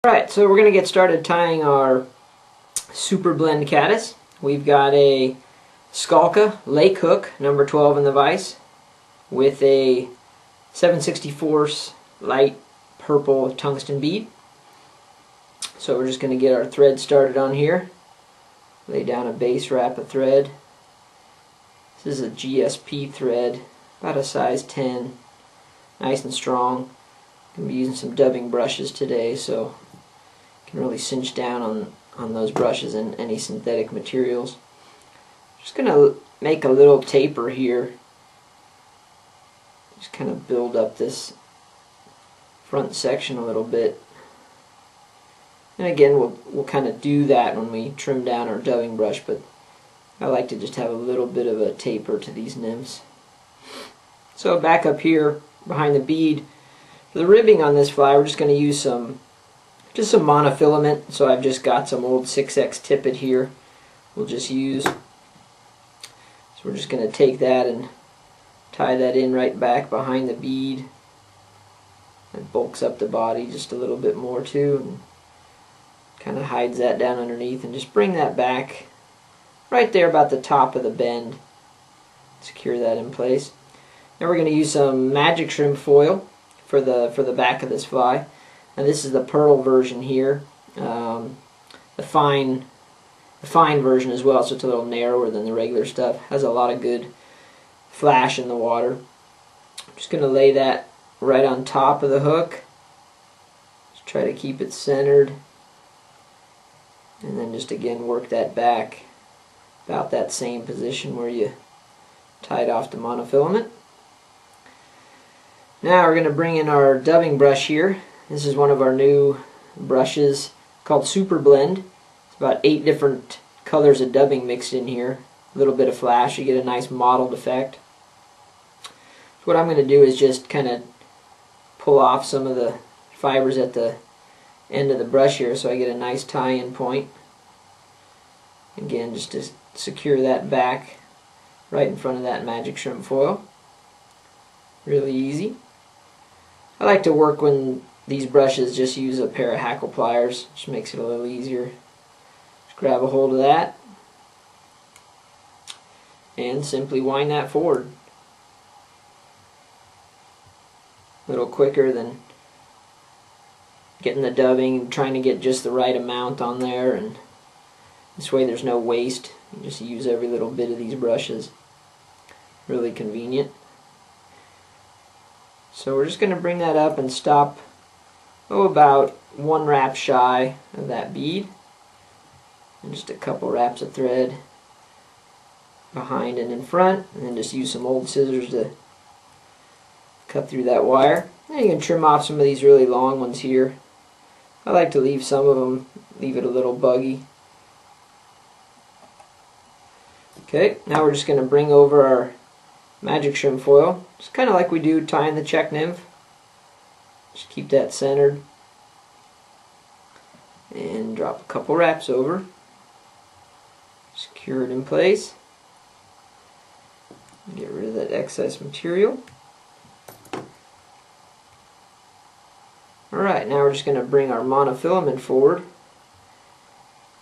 Alright, so we're going to get started tying our Super Blend Caddis. We've got a Skalka lake hook, number 12 in the vise, with a 7/64 light purple tungsten bead. So we're just going to get our thread started on here. Lay down a base wrap of thread. This is a GSP thread, about a size 10, nice and strong. I'm going to be using some dubbing brushes today, so can really cinch down on those brushes and any synthetic materials. Just going to make a little taper here. Just kind of build up this front section a little bit. And again, we'll kind of do that when we trim down our dubbing brush, but I like to just have a little bit of a taper to these nymphs. So back up here behind the bead, for the ribbing on this fly, we're just going to use some monofilament. So I've just got some old 6X tippet here. We'll just use. So we're just going to take that and tie that in right back behind the bead. It bulks up the body just a little bit more too, and kind of hides that down underneath, and just bring that back right there about the top of the bend. Secure that in place. Now we're going to use some magic shrimp foil for the back of this fly. And this is the pearl version here, the fine version as well, so it's a little narrower than the regular stuff. Has a lot of good flash in the water. I'm just going to lay that right on top of the hook. Just try to keep it centered, and then just again work that back about that same position where you tied off the monofilament. Now we're going to bring in our dubbing brush here. This is one of our new brushes called Super Blend. It's about 8 different colors of dubbing mixed in here. A little bit of flash, you get a nice mottled effect. So what I'm going to do is just kind of pull off some of the fibers at the end of the brush here so I get a nice tie-in point. Again, just to secure that back right in front of that magic shrimp foil. Really easy. I like to work when these brushes just use a pair of hackle pliers, which makes it a little easier. Just grab a hold of that and simply wind that forward. A little quicker than getting the dubbing and trying to get just the right amount on there, and this way there's no waste. You just use every little bit of these brushes. Really convenient. So we're just going to bring that up and stop about 1 wrap shy of that bead, and just a couple wraps of thread behind and in front, and then just use some old scissors to cut through that wire. And you can trim off some of these really long ones here. I like to leave some of them, leave it a little buggy. Okay, now we're just going to bring over our magic shrimp foil, just kind of like we do tying the Czech Nymph. Just keep that centered and drop a couple wraps over. Secure it in place. Get rid of that excess material. Alright, now we're just going to bring our monofilament forward.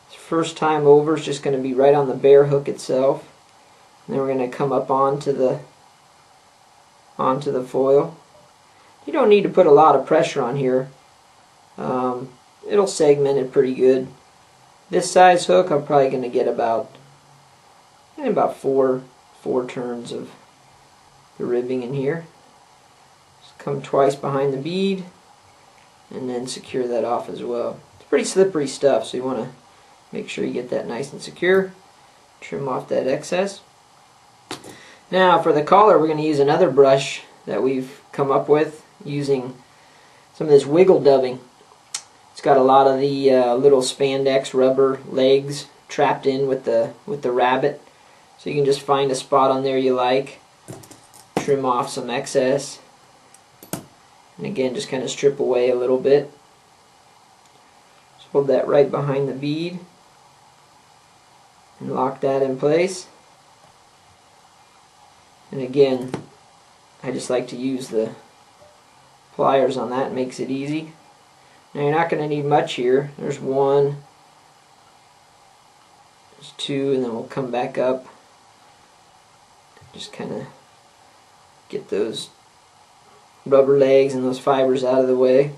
First time over is just going to be right on the bare hook itself. And then we're going to come up onto the foil. You don't need to put a lot of pressure on here. It'll segment it pretty good. This size hook, I'm probably going to get about four turns of the ribbing in here. Just come twice behind the bead, and then secure that off as well. It's pretty slippery stuff, so you want to make sure you get that nice and secure. Trim off that excess. Now for the collar, we're going to use another brush that we've come up with using some of this wiggle dubbing. It's got a lot of the little spandex rubber legs trapped in with the rabbit. So you can just find a spot on there you like, trim off some excess, and again just kind of strip away a little bit. Just hold that right behind the bead and lock that in place. And again, I just like to use the pliers on that, makes it easy. Now you're not going to need much here. There's one, there's two, and then we'll come back up. Just kind of get those rubber legs and those fibers out of the way.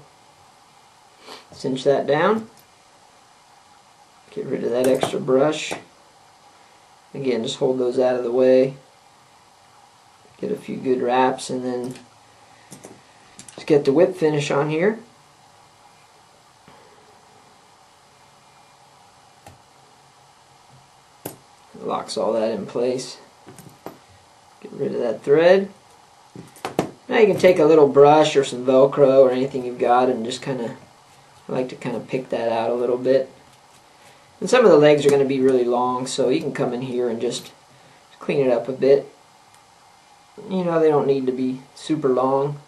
Cinch that down. Get rid of that extra brush. Again, just hold those out of the way. Get a few good wraps, and then just get the whip finish on here. Locks all that in place. Get rid of that thread. Now you can take a little brush or some Velcro or anything you've got and just kind of, I like to kind of pick that out a little bit. And some of the legs are going to be really long, so you can come in here and just clean it up a bit. You know, they don't need to be super long.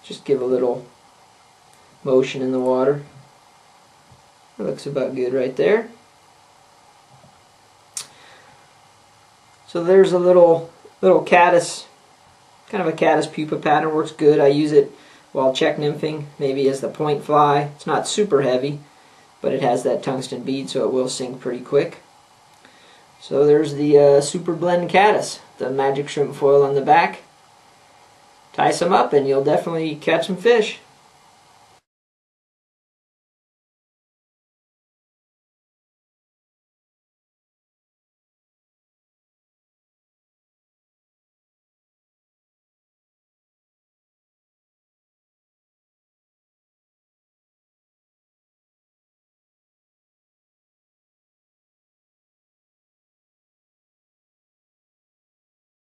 Just give a little motion in the water. That looks about good right there. So there's a little caddis, kind of a caddis pupa pattern. Works good. I use it while Czech nymphing, maybe as the point fly. It's not super heavy, but it has that tungsten bead, so it will sink pretty quick. So there's the Super Blend Caddis, the magic shrimp foil on the back. Tie some up and you'll definitely catch some fish.